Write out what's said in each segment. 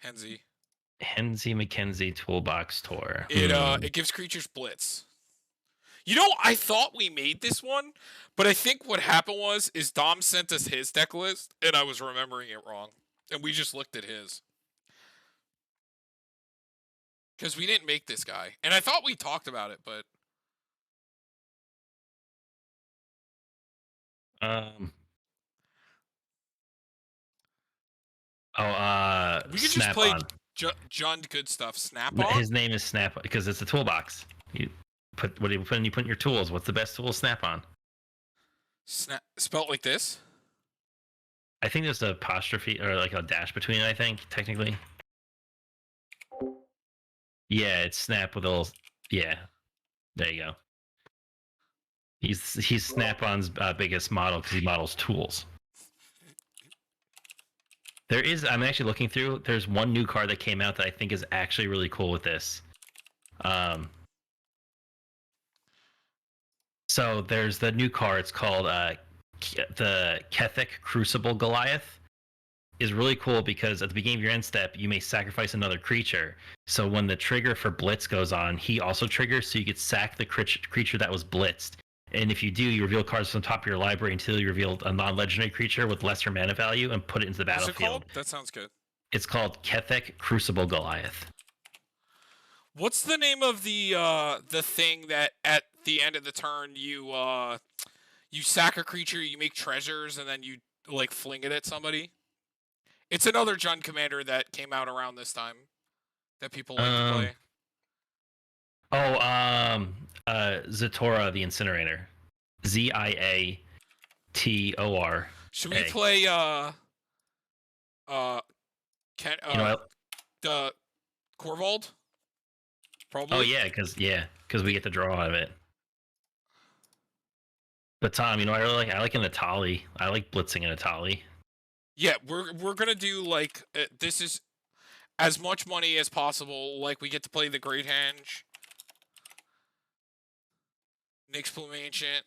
Henzi. Henzie McKenzie Toolbox Tour. It gives creatures blitz. You know, I thought we made this one, but I think what happened is Dom sent us his deck list, and I was remembering it wrong, and we just looked at his because we didn't make this guy, and I thought we talked about it, but Um. Oh, we could just Snap play On. John Good Stuff. Snap on. His name is Snap because it's a toolbox. You put what do you put? You put in your tools. What's the best tool? Snap On. Snap spelled like this. I think there's an apostrophe or like a dash between it. I think technically. Yeah, it's Snap with a little. Yeah, there you go. He's Snap-on's biggest model because he models tools. There is. I'm actually looking through. There's one new card that came out that I think is actually really cool with this. So there's the new card. It's called the Kethek Crucible Goliath. Is really cool because at the beginning of your end step, you may sacrifice another creature. So when the trigger for Blitz goes on, he also triggers, so you could sack the creature that was blitzed. And if you do, you reveal cards from the top of your library until you reveal a non-legendary creature with lesser mana value and put it into the What's it battlefield. called? That sounds good. It's called Kethek Crucible Goliath. What's the name of the thing that at the end of the turn you sack a creature, you make treasures, and then you like fling it at somebody? It's another Jund commander that came out around this time that people like to play. Zatora the Incinerator. Ziator. Should we play the Corvold? Probably. Oh yeah, because we get to draw out of it. But Tom, I like an Atali. I like blitzing an Atali. Yeah, we're gonna do like this is as much money as possible. Like we get to play the Great Henge, Nyx Plume Ancient.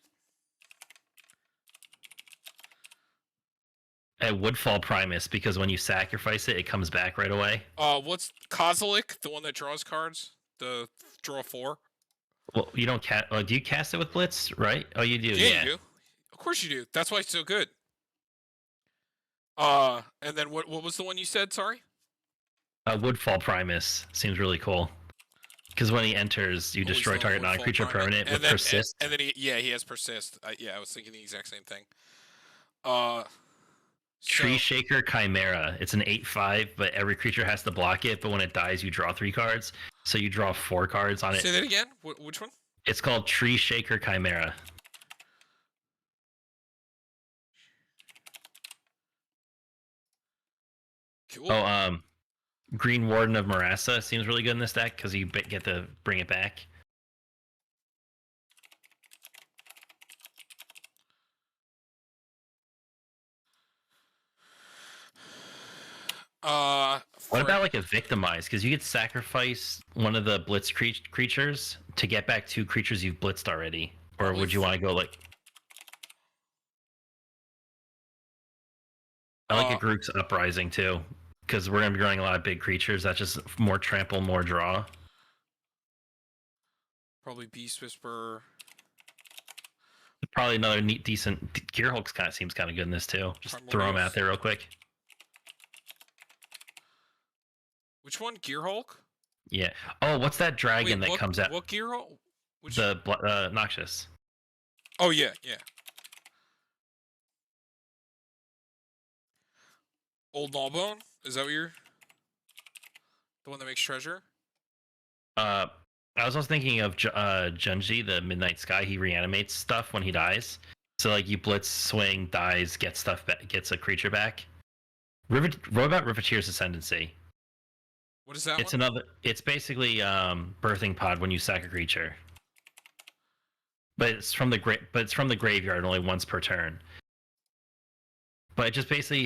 At Woodfall Primus, because when you sacrifice it, it comes back right away. What's Kozilek, the one that draws cards? The draw 4? Well, you don't cast. Oh, do you cast it with Blitz? Right? Oh, you do. Yeah, you do. Of course you do. That's why it's so good. And then what was the one you said? Sorry. Woodfall Primus seems really cool. Because when he enters, you destroy target non-creature permanent with Persist. And then he has Persist. I was thinking the exact same thing. Tree Shaker Chimera. It's an 8/5, but every creature has to block it. But when it dies, you draw 3 cards. So you draw 4 cards on it. Say that again. Which one? It's called Tree Shaker Chimera. Cool. Oh, Green Warden of Marassa seems really good in this deck because you get to bring it back. What about like a Victimize? Because you could sacrifice one of the blitz creatures to get back 2 creatures you've blitzed already. Or would you want to go like... I like a Groot's Uprising too, because we're going to be running a lot of big creatures. That's just more trample, more draw. Probably Beast Whisperer. Probably another decent... Gearhulk seems kind of good in this too. Just throw them out there real quick. Which one? Gearhulk? Yeah. Oh, what's that dragon that comes out? What Gearhulk? The Noxious. Oh, yeah. Old Gnawbone? Is that what you're... The one that makes treasure? I was also thinking of Junji, the Midnight Sky. He reanimates stuff when he dies. So like you blitz, swing, dies, gets a creature back. What about Riveteer's Ascendancy? What is that? It's basically birthing pod when you sack a creature. But it's from the graveyard only once per turn. But it just basically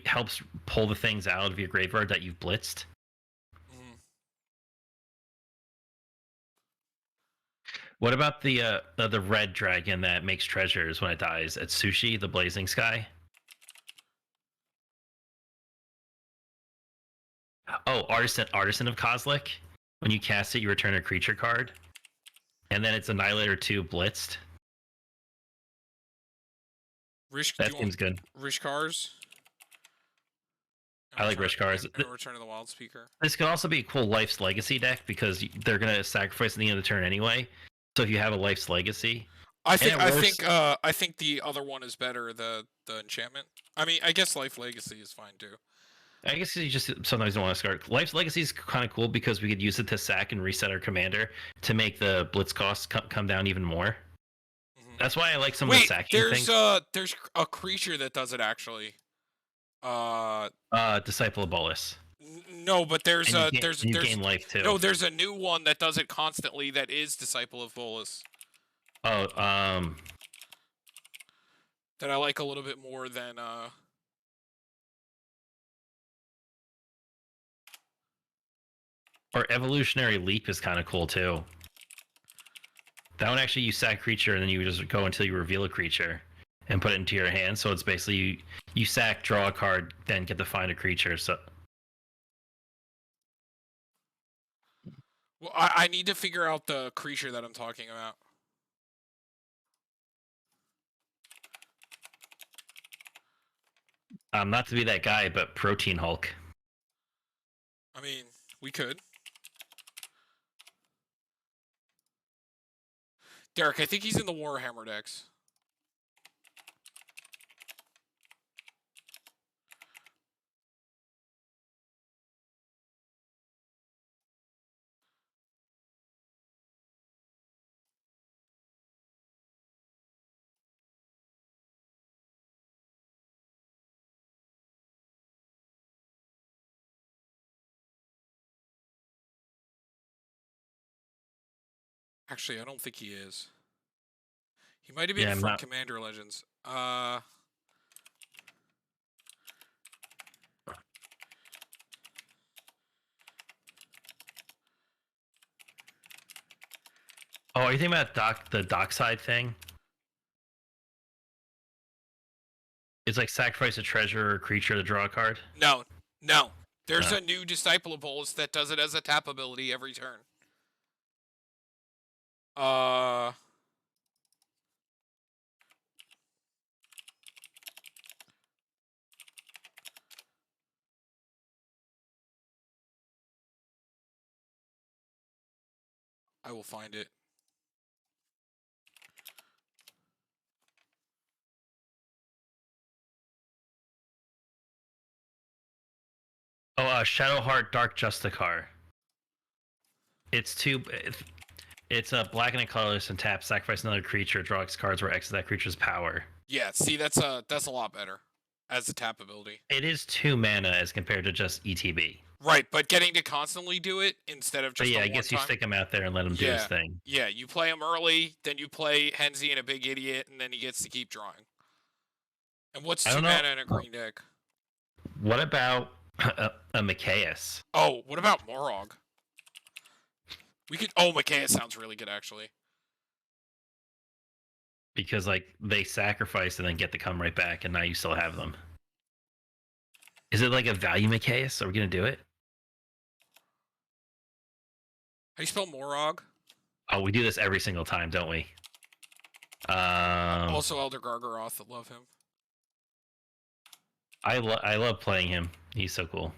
helps pull the things out of your graveyard that you've blitzed. What about the red dragon that makes treasures when it dies? It's Sushi, the Blazing Sky. Oh, Artisan of Kozilek. When you cast it, you return a creature card, and then it's Annihilator 2 blitzed. Rish, do That you want seems good. Rishkars? I like Rishkars. And Return of the Wild Speaker. This could also be a cool Life's Legacy deck because they're gonna sacrifice at the end of the turn anyway. So if you have a Life's Legacy, I think the other one is better. The enchantment. I mean, I guess Life Legacy is fine too. I guess you just sometimes don't want to start. Life's Legacy is kind of cool because we could use it to sack and reset our commander to make the blitz costs come down even more. Mm-hmm. That's why I like some of the sacking things. There's a creature that does it actually. Disciple of Bolus. No, but there's gain life too. No, there's a new one that does it constantly. That is Disciple of Bolus. Oh, that I like a little bit more than Or Evolutionary Leap is kind of cool too. That one actually you sack creature and then you just go until you reveal a creature and put it into your hand. So it's basically you sack, draw a card, then get to find a creature. So well, I need to figure out the creature that I'm talking about. Not to be that guy, but Protein Hulk. I mean, we could. Derek, I think he's in the Warhammer decks. Actually, I don't think he is. He might have been from Commander Legends. Oh, are you thinking about the dockside thing? It's like sacrifice a treasure or creature to draw a card? No. There's a new Disciple of Bolus that does it as a tap ability every turn. I will find it. Oh, Shadowheart Dark Justicar. It's a black and a colorless and tap, sacrifice another creature, draw X cards where X is that creature's power. Yeah, see, that's a lot better as a tap ability. It is 2 mana as compared to just ETB. Right, but getting to constantly do it instead of just. But yeah, I guess you stick him out there and let him do his thing. Yeah, you play him early, then you play Henzie and a big idiot, and then he gets to keep drawing. And what's 2 mana in a green deck? What about a Mikaeus? Oh, what about Morog? We could. Oh, Mikaeus sounds really good, actually. Because like they sacrifice and then get to come right back, and now you still have them. Is it like a value Mikaeus? Are we gonna do it? How do you spell Morog? Oh, we do this every single time, don't we? Also, Elder Gargaroth, I love him. I love playing him. He's so cool.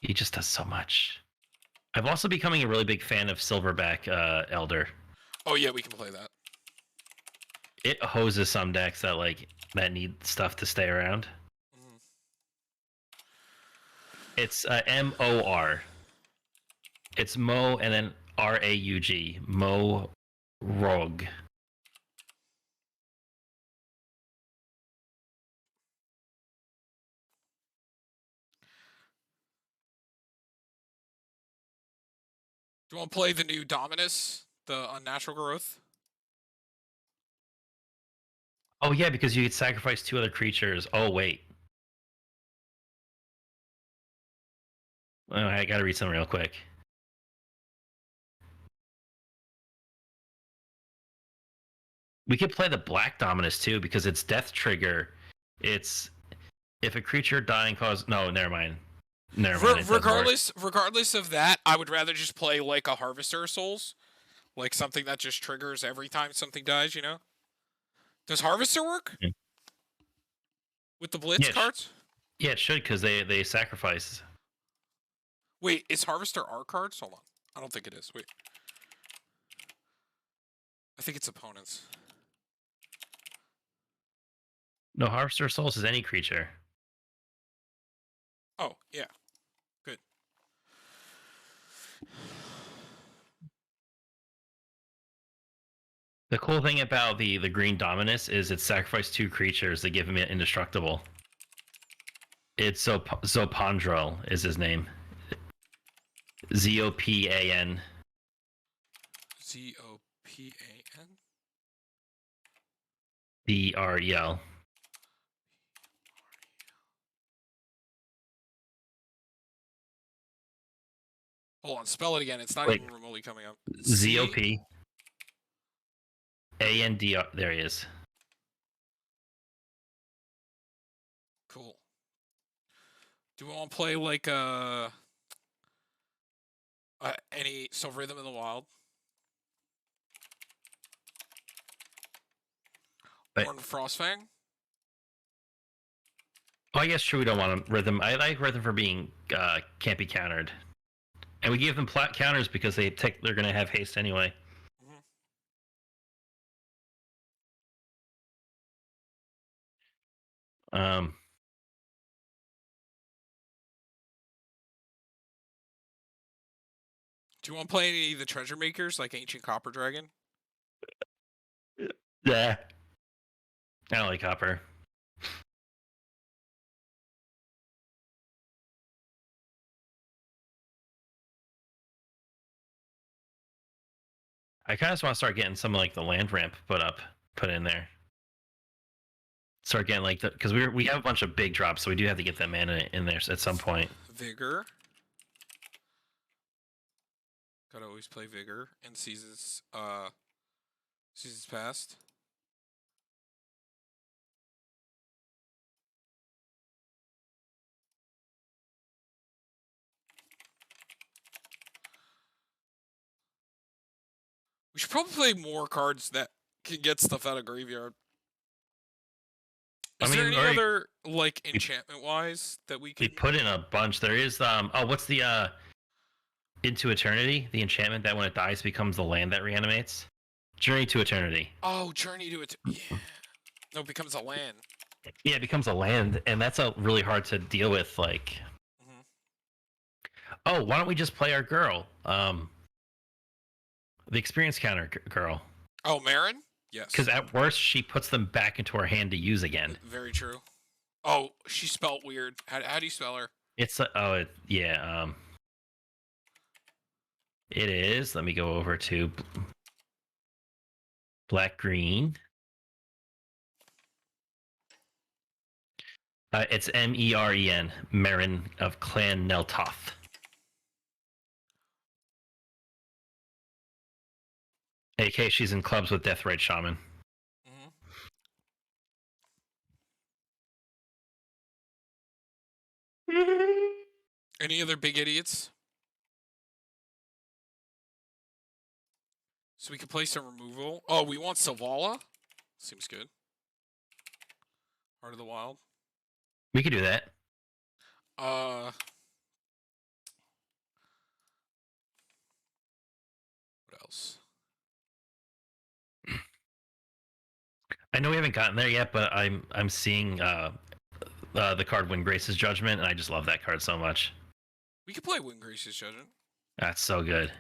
He just does so much. I've also becoming a really big fan of Silverback Elder. Oh yeah, we can play that. It hoses some decks that need stuff to stay around. Mm-hmm. It's MOR. It's Mo and then RAUG. Mo Rogue. Do you want to play the new Dominus, the Unnatural Growth? Oh yeah, because you could sacrifice 2 other creatures. Oh wait. Oh, I gotta read something real quick. We could play the Black Dominus too because it's Death Trigger. It's if a creature dying cause. No, never mind. Never mind, it doesn't work. Regardless of that, I would rather just play like a Harvester of Souls, like something that just triggers every time something dies. You know? Does Harvester work Yeah, with the Blitz yeah, cards? yeah, it should because they sacrifice. Wait, is Harvester our cards? Hold on, I don't think it is. Wait, I think it's opponents. No, Harvester of Souls is any creature. Oh yeah, good. The cool thing about the green Dominus is it sacrificed 2 creatures to give him indestructible. It's Zopandrel is his name. Zopan. Zopan. Drel. Hold on, spell it again. It's not Wait. even remotely coming up. Zopandral. There he is. Cool. Do we want to play like any Rhythm in the Wild? But, or Frostfang? oh, I guess true. We don't want Rhythm. I like Rhythm for being can't be countered, and we give them counters because they're going to have haste anyway. Mm-hmm. Do you want to play any of the treasure makers, like Ancient Copper Dragon? Yeah. I don't like Copper. I kind of just want to start getting some like the land ramp put in there. Start getting like because we have a bunch of big drops, so we do have to get that mana in there at some point. Vigor. Gotta always play Vigor in seasons past. We should probably play more cards that can get stuff out of graveyard. Is there any other like enchantment wise that we can? We put in a bunch. There is what's the Into Eternity, the enchantment that when it dies becomes the land that reanimates. Journey to Eternity. Oh, Journey to Eternity. Yeah. No, it becomes a land. Yeah, it becomes a land, and that's really hard to deal with. Like, oh, why don't we just play our girl? The experience counter girl. Oh, Marin? Yes. Because at worst, she puts them back into her hand to use again. Very true. Oh, she spelled weird. How do you spell her? It's yeah. It is. Let me go over to black green. It's Meren, Marin of Clan Neltoth. AK, she's in clubs with Deathrite Shaman. Any other big idiots? So we could play some removal. Oh, we want Selvala? Seems good. Heart of the Wild. We could do that. What else? I know we haven't gotten there yet, but I'm seeing the card Windgrace's Judgment, and I just love that card so much. We could play Windgrace's Judgment. That's so good.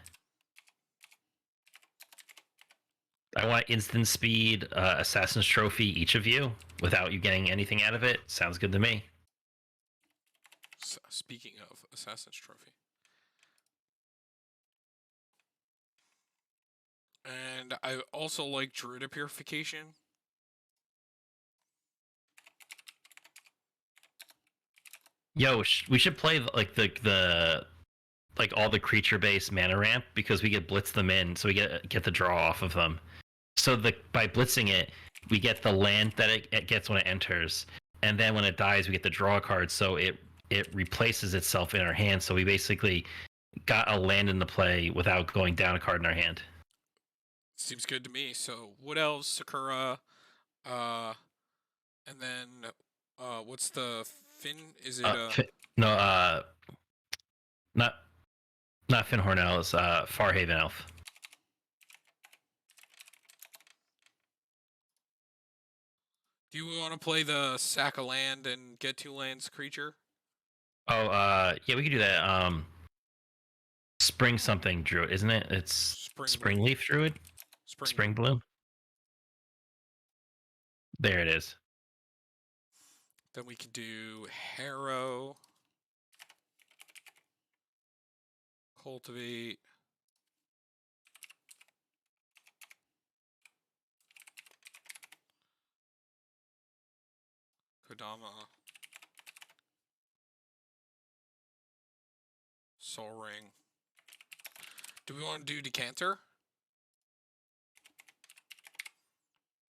I want instant speed, Assassin's Trophy, each of you, without you getting anything out of it. Sounds good to me. Speaking of Assassin's Trophy. And I also like Druid Purification. Yo, we should play like the like all the creature based mana ramp because we get blitz them in, so we get the draw off of them. So by blitzing it, we get the land that it gets when it enters, and then when it dies, we get the draw card. So it it replaces itself in our hand. So we basically got a land into play without going down a card in our hand. Seems good to me. So Wood Elves, Sakura, uh, and then what's the Fin? Is it No, not not Finhorn Elves, Farhaven Elf. Do you want to play the sack a land and get 2 lands creature? Oh, yeah, we could do that. Spring something druid, isn't it? It's Bloom. Springleaf druid. Spring Bloom. There it is. Then we can do Harrow, Cultivate, Kodama, Soul Ring. Do we want to do Decanter?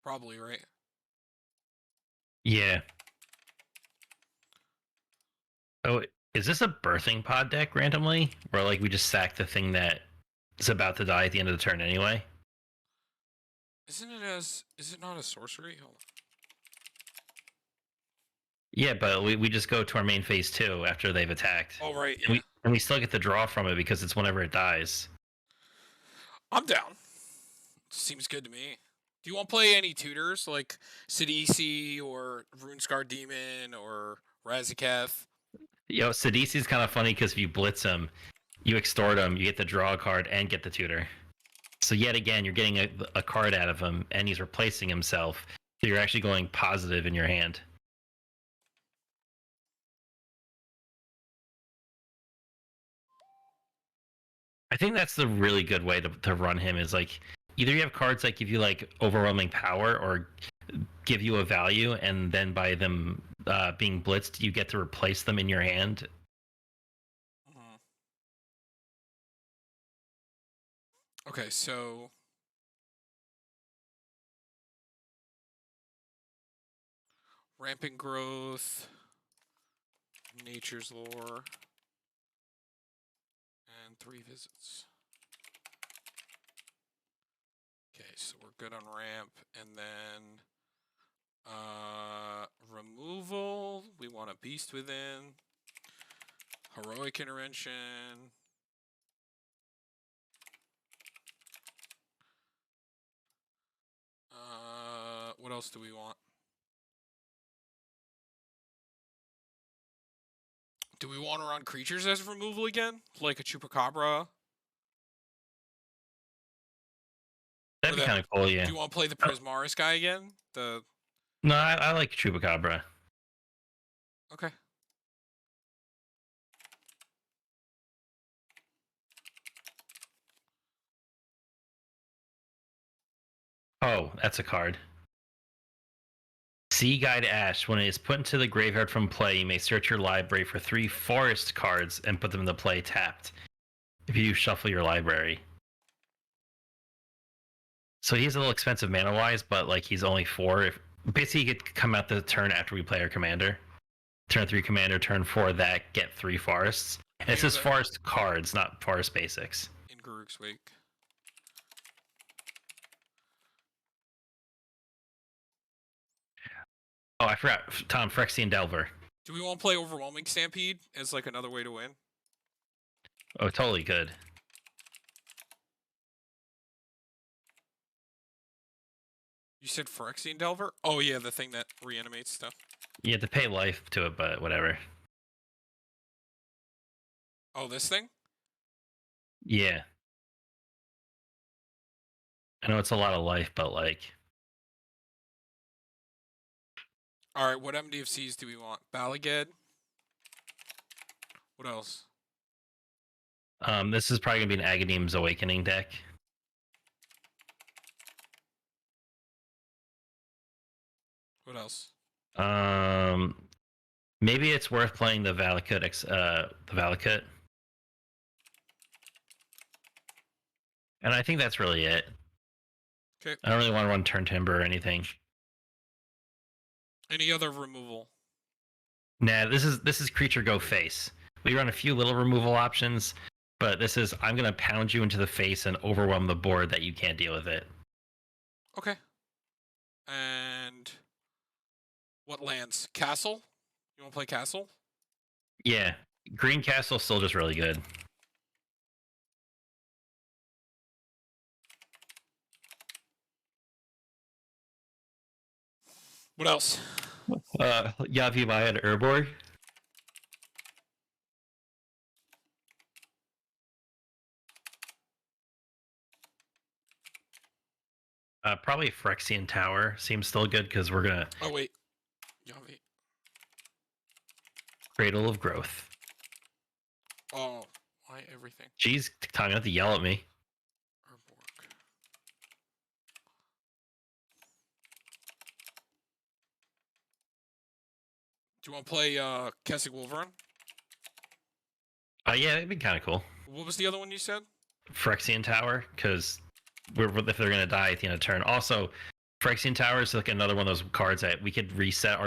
Probably, right? Yeah. Oh, is this a birthing pod deck randomly? Where like we just sack the thing that is about to die at the end of the turn anyway? Is it not a sorcery? Hold on. Yeah, but we just go to our main phase 2 after they've attacked. Oh right, yeah. And we still get the draw from it because it's whenever it dies. I'm down. Seems good to me. Do you want to play any tutors like Sidisi or Runescar Demon or Razaketh? Sidisi is kind of funny because if you blitz him, you extort him, you get the draw card and get the tutor. So yet again, you're getting a card out of him, and he's replacing himself. So you're actually going positive in your hand. I think that's the really good way to run him is like either you have cards that give you like overwhelming power or give you a value, and then by them being blitzed, you get to replace them in your hand. Okay, so Rampant Growth, Nature's Lore, and 3 visits. Okay, so we're good on ramp, and then removal. We want a Beast Within, Heroic Intervention. What else do we want? Do we want to run creatures as removal again? Like a Chupacabra? That'd be kind of cool, yeah. Do you want to play the Prismaris guy again? No, I like Chupacabra. Okay. Oh, that's a card. Sea Guide Ash. When it is put into the graveyard from play, you may search your library for 3 forest cards and put them into play tapped. If you shuffle your library. So he's a little expensive mana wise, but like he's only 4. Basically, he could come out the turn after we play our commander. Turn 3 commander, turn 4 that, get 3 forests. And it says forest cards, not forest basics. In Garruk's Wake. Oh, I forgot. Tom, Phyrexian Delver. Do we want to play Overwhelming Stampede as like another way to win? Oh, totally good. You said Phyrexian Delver? Oh yeah, the thing that reanimates stuff. You have to pay life to it, but whatever. Oh, this thing? Yeah. I know it's a lot of life, but like... Alright, what MDFCs do we want? Balaged? What else? This is probably going to be an Agadeem's Awakening deck. What else? Maybe it's worth playing the Valakut. And I think that's really it. Okay. I don't really want to run Turn Timber or anything. Any other removal? Nah, this is creature go face. We run a few little removal options, but this is I'm gonna pound you into the face and overwhelm the board that you can't deal with it. Okay. And what lands? Castle? You want to play castle? Yeah, green castle still just really good. What else? Yavi Maya and Urborg. Probably Phyrexian Tower seems still good because we're gonna Oh wait. Yavi. Cradle of Growth. Oh, why everything? Jeez, Tom, you have to yell at me. Urborg. Do you want to play Kessig Wolverine? Yeah, it'd be kind of cool. What was the other one you said? Phyrexian Tower, because if they're gonna die at the end of turn. Also, Phyrexian Tower is like another one of those cards that we could reset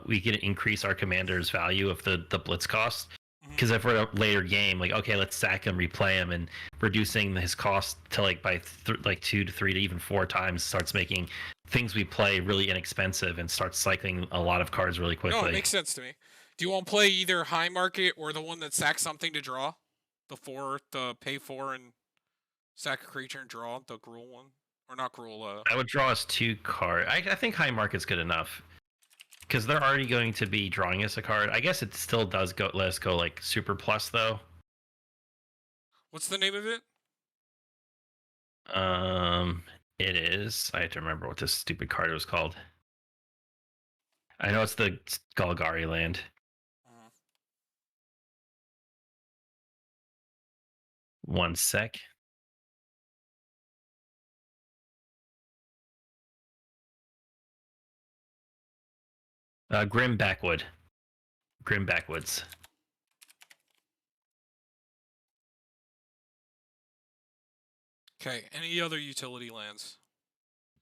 we could increase our commander's value of the blitz cost. Because if we're a later game, like okay, let's sack him, replay him, and reducing his cost to like by like 2 to 3 to even 4 times starts making things we play really inexpensive and starts cycling a lot of cards really quickly. No, it makes sense to me. Do you want to play either high market or the one that sacks something to draw? The pay 4 and sack a creature and draw the Gruul one, or not Gruul? I would draw us 2 cards. I think high market's good enough because they're already going to be drawing us a card. I guess it still does go. Let us go like super plus though. What's the name of it? It is. I have to remember what this stupid card was called. I know it's the Golgari land. One sec. Grim Backwood. Grim Backwoods. Okay. Any other utility lands?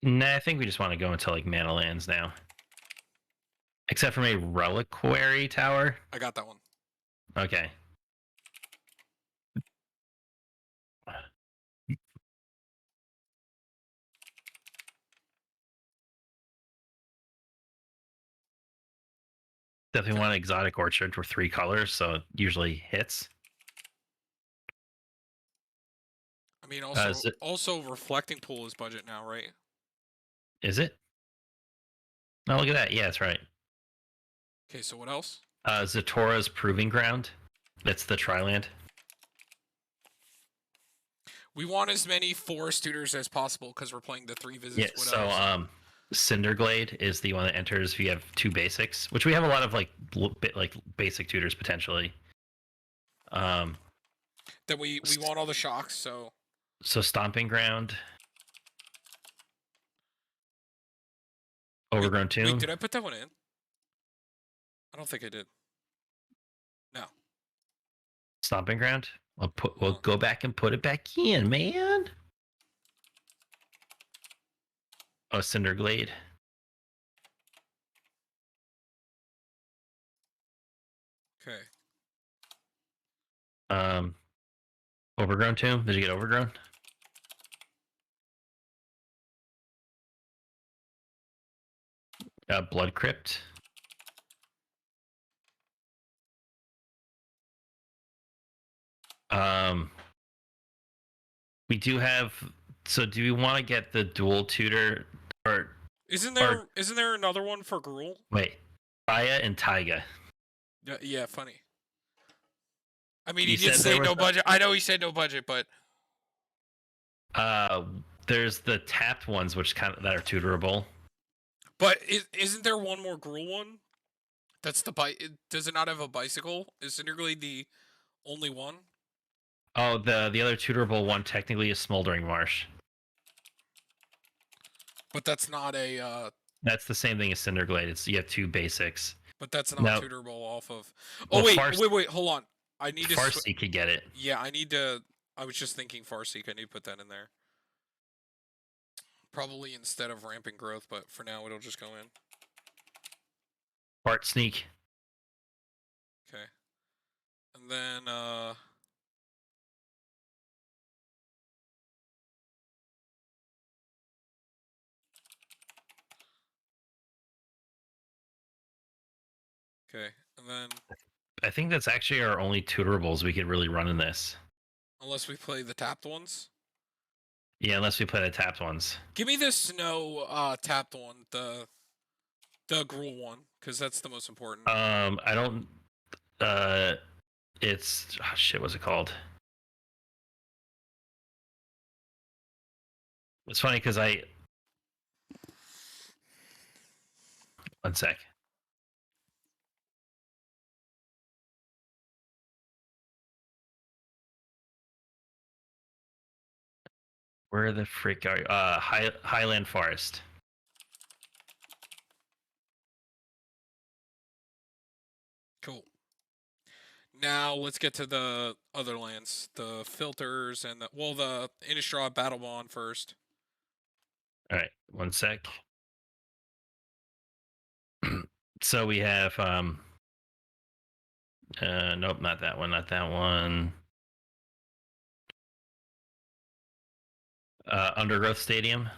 Nah, I think we just want to go into like mana lands now. Except for a Reliquary Tower. I got that one. Okay. Definitely want Exotic Orchard for 3 colors, so it usually hits. I mean, also Reflecting Pool is budget now, right? Is it? Oh, look at that. Yeah, that's right. Okay, so what else? Zatora's Proving Ground. That's the Triland. We want as many forest tutors as possible because we're playing the 3 visits. Yeah, so Cinderglade is the one that enters if you have 2 basics, which we have a lot of like basic tutors potentially. Then we want all the shocks, so Stomping Ground. Overgrown Tomb. Wait, did I put that one in? I don't think I did. No. Stomping Ground. We'll go back and put it back in, man. Oh, Cinderglade. Okay. Overgrown Tomb. Did you get Overgrown? Blood Crypt. We do have. So, do we want to get the dual tutor, or isn't there another one for Gruul? Wait, Aya and Taiga. Yeah, funny. I mean, he did say no budget. I know he said no budget, but there's the tapped ones, which that are tutorable. But isn't there one more Gruul one? That's the bike. Does it not have a bicycle? Is Cinderglade the only one? Oh, the other tutorable one technically is Smoldering Marsh. But that's not a. That's the same thing as Cinderglade. You have 2 basics. But that's not tutorable off of. Oh well, wait, hold on. I need Farseek could get it. Yeah, I need to. I was just thinking Farseek. I need to put that in there. Probably instead of Rampant Growth, but for now it'll just go in. Fart Sneak. Okay. And then okay. And then I think that's actually our only tutораbles we could really run in this. unless we play the tapped ones. Yeah, unless we play the tapped ones. Give me the snow tapped one, the gruel one, because that's the most important. I don't. It's shit. What's it called? It's funny because I. One sec. Where the frick are you? Highland Forest. Cool. Now let's get to the other lands, the filters and the Innistrad Battle Bond first. All right, one sec. So we have nope, not that one, not that one. Undergrowth Stadium.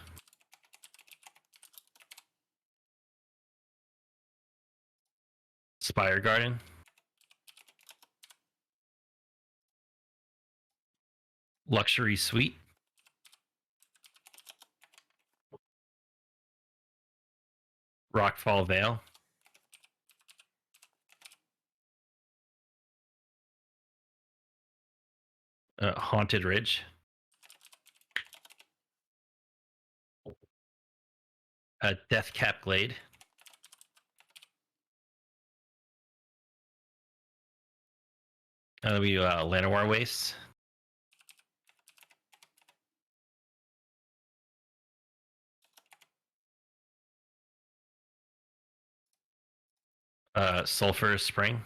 Spire Garden. Luxury Suite. Rockfall Vale. Haunted Ridge. Deathcap Glade. We Llanowar Wastes. Sulphur Spring.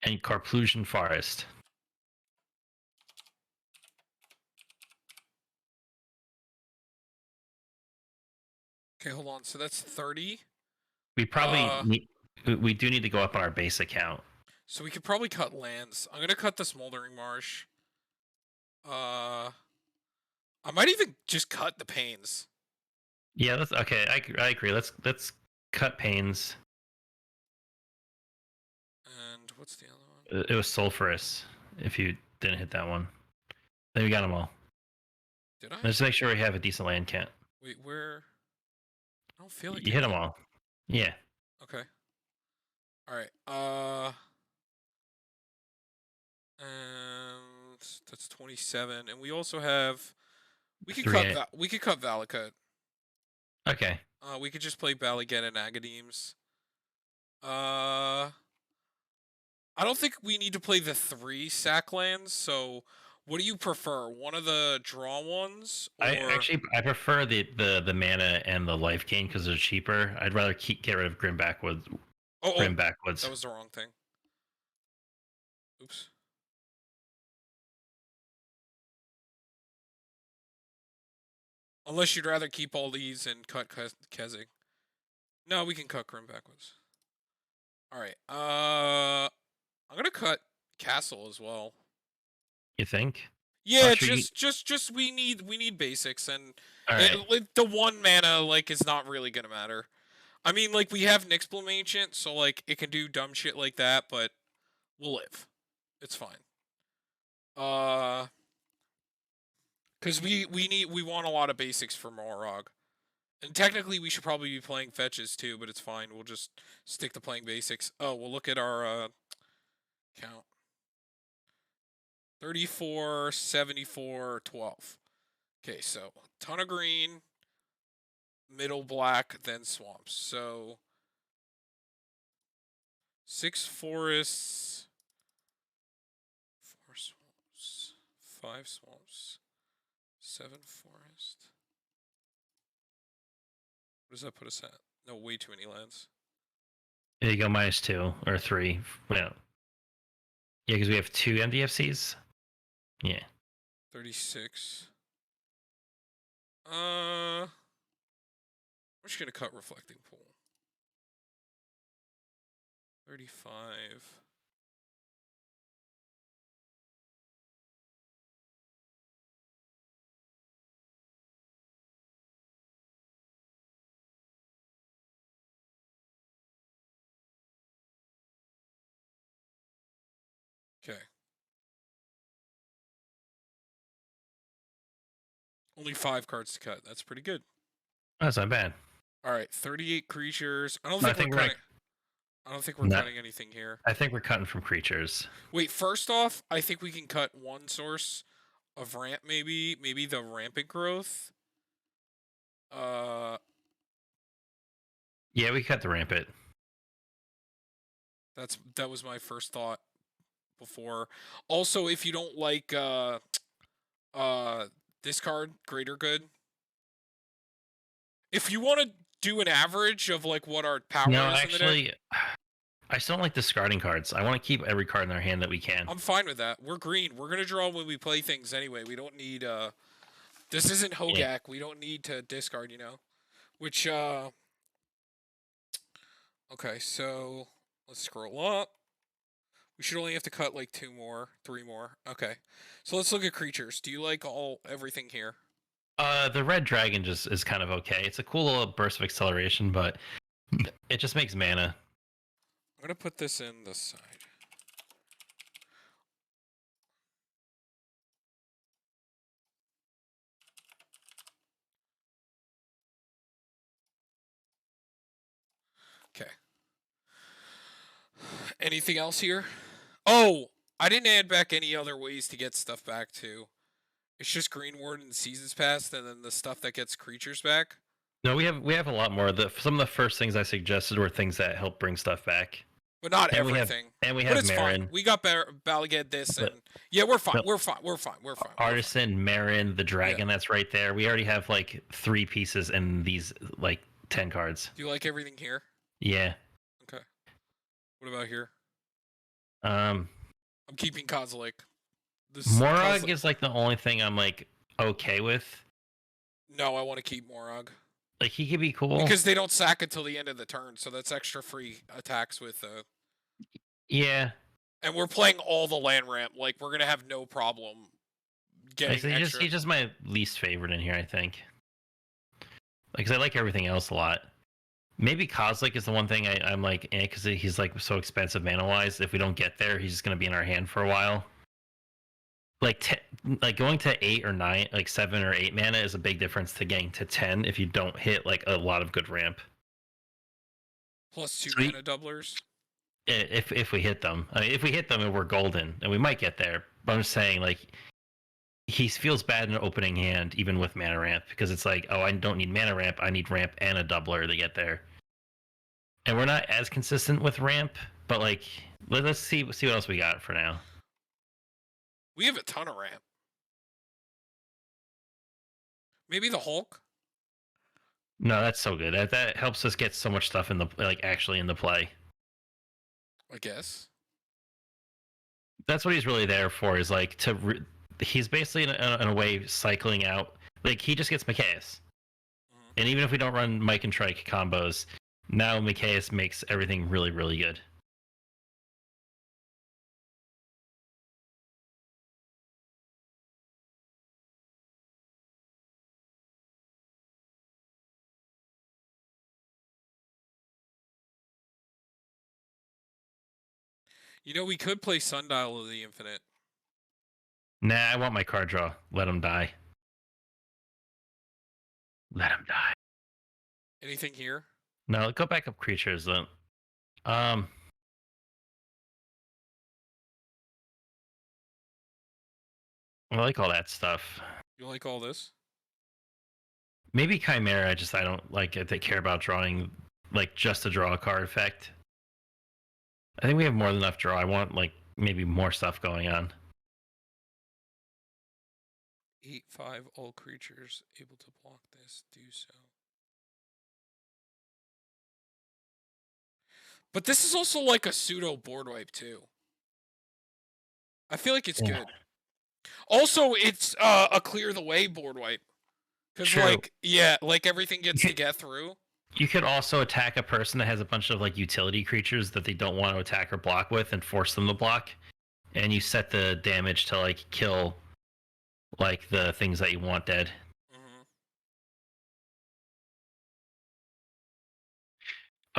And Carplusion Forest. Okay, hold on. So that's 30. We probably we do need to go up on our base account. So we could probably cut lands. I'm gonna cut the Smoldering Marsh. I might even just cut the Pains. Yeah, that's okay. I agree. Let's cut Pains. And what's the other one? It was Sulphurous. If you didn't hit that one, then we got them all. Did I? Let's make sure we have a decent land count. Wait, where? I don't feel like You hit them all. Yeah. Okay. All right. And that's 27, and we also have. We could cut Valakut. Okay. We could just play Balaget and Agadeems. I don't think we need to play the 3 sack lands. So, what do you prefer? One of the draw ones? Or... I prefer the mana and the life gain because they're cheaper. I'd rather get rid of Grim Backwoods. Grim Backwoods. That was the wrong thing. Oops. Unless you'd rather keep all these and cut Kezig. No, we can cut Grim Backwoods. Alright, I'm gonna cut Castle as well. You think? Yeah, just we need basics, and the 1 mana like is not really gonna matter. I mean, like, we have Nixblem Ancient, so like it can do dumb shit like that, but we'll live. It's fine. Because we want a lot of basics for Morog. And technically we should probably be playing fetches too, but it's fine. We'll just stick to playing basics. Oh, we'll look at our count. 34, 74, 12. Okay, so ton of green, middle black, then swamps. So 6 forests, 4 swamps, 5 swamps, 7 forest. What does that put us at? No, way too many lands. There you go, -2 or 3. Yeah, because we have 2 MDFCs. Yeah. 36. Where I'm just gonna cut reflecting pool. 35. Okay. Only 5 cards to cut. That's pretty good. That's not bad. All right, 38 creatures. I don't No, I think we're think we're cutting. I don't think we're No, cutting anything here. I think we're cutting from creatures. Wait, first off, I think we can cut one source of ramp, maybe the rampant growth. Yeah, we cut the rampant. That was my first thought before. Also, if you don't like this card, greater good. If you want to do an average of like what our power No, is in the deck, actually, I still don't like discarding cards. I want to keep every card in our hand that we can. I'm fine with that. We're green. We're gonna draw when we play things anyway. We don't need this isn't Hogak. Yeah. We don't need to discard, you know. Which okay, so let's scroll up. We should only have to cut like 2 more, 3 more. Okay. So let's look at creatures. Do you like everything here? The red dragon just is kind of okay. It's a cool little burst of acceleration, but it just makes mana. I'm gonna put this in the side. Okay. Anything else here? Oh, I didn't add back any other ways to get stuff back too. It's just Green Ward and Seasons Past, and then the stuff that gets creatures back. No, we have a lot more. Some of the first things I suggested were things that help bring stuff back. But not And everything. We But have it's Marin. fine. We got Balagad this, But- and yeah, we're fine. No. We're fine. We're fine. We're fine. We're fine. Artisan, Marin, the dragon that's right there. We already have like 3 pieces in these like 10 cards. Do you like everything here? Yeah. Okay. What about here? Um, I'm keeping Kozilek. Morag is like the only thing I'm like okay with. No, I want to keep Morag. Like he could be cool. Because they don't sack until the end of the turn, so that's extra free attacks with Yeah. And we're playing all the land ramp. Like we're gonna have no problem getting extra. He's just my least favorite in here, I think. Like, 'cause I like everything else a lot. Maybe Kozilek is the one thing I'm like, because he's like so expensive mana wise. If we don't get there, he's just gonna be in our hand for a while. Like going to 8 or 9, like 7 or 8 mana is a big difference to getting to 10 if you don't hit like a lot of good ramp. Plus 2 Sweet. mana doublers. If we hit them, I mean, if we hit them, and we're golden, and we might get there. But I'm just saying, like, he feels bad in an opening hand, even with mana ramp, because it's like, oh, I don't need mana ramp, I need ramp and a doubler to get there. And we're not as consistent with ramp, but like, let's see what else we got for now. We have a ton of ramp. Maybe the Hulk. No, that's so good. That helps us get so much stuff in the actually in the play. I guess. That's what he's really there for. Is like he's basically in a way cycling out. Like he just gets Mikaeus, and even if we don't run Mike and Trike combos, now Mikaeus makes everything really, really good. You know, we could play Sundial of the Infinite. Nah, I want my card draw. Let him die. Let him die. Anything here? No, go back up creatures then. I like all that stuff. You like all this? Maybe Chimera. I don't like it. They care about drawing, like just to draw a card effect. I think we have more than enough draw. I want like maybe more stuff going on. 8/5 all creatures able to block this do so. But this is also like a pseudo board wipe too. I feel like it's Yeah. good. Also, it's a clear the way board wipe. Because True. like, yeah, like everything gets to get through. You could also attack a person that has a bunch of like utility creatures that they don't want to attack or block with, and force them to block. And you set the damage to like kill like the things that you want dead. Hmm.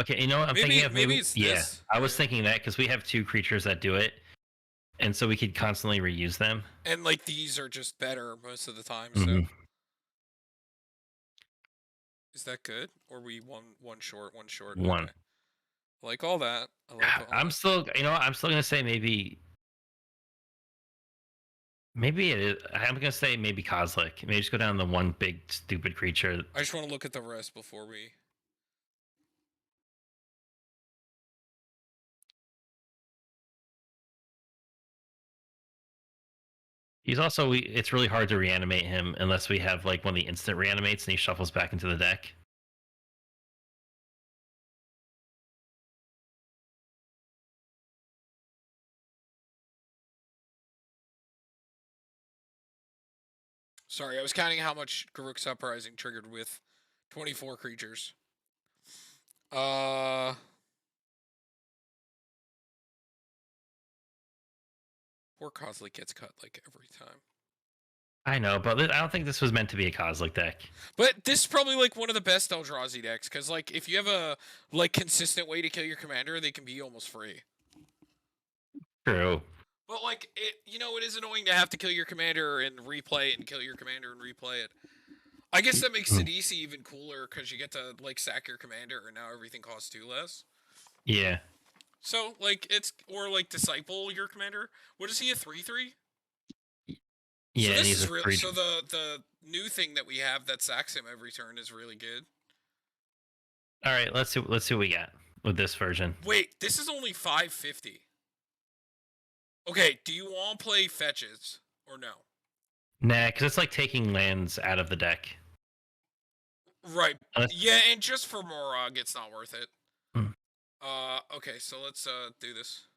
Okay, you know what I'm thinking Maybe of? maybe Maybe it's yeah. this. I was Yeah. thinking that because we have 2 creatures that do it, and so we could constantly reuse them. And like these are just better most of the time. So Hmm. is that good? Or we one short, one short? One. Okay. I like all that. I like all I'm that. still, you know, what, I'm still gonna say maybe it is. I'm gonna say maybe Kozlik. Maybe just go down the one big stupid creature. I just want to look at the rest before we. He's also it's really hard to reanimate him unless we have like one of the instant reanimates and he shuffles back into the deck. Sorry, I was counting how much Garruk's Uprising triggered with 24 creatures. Uh. Poor Kozlik gets cut like every time. I know, but I don't think this was meant to be a Kozlik deck. But this is probably like one of the best Eldrazi decks because like if you have a like consistent way to kill your commander, they can be almost free. True. But like it, it is annoying to have to kill your commander and replay it and kill your commander and replay it. I guess that makes Sidisi even cooler because you get to like sack your commander and now everything costs 2 less. Yeah. So like it's or like disciple your commander. What is he, a 3/3? So Yeah, and this he's is a real. three. So the new thing that we have that sacks him every turn is really good. All right, let's see what we got with this version. Wait, this is only 550. Okay, do you want to play fetches or no? Nah, because it's like taking lands out of the deck. Right. Unless, Yeah, and just for Morog, it's not worth it. Hmm. Okay, so let's do this.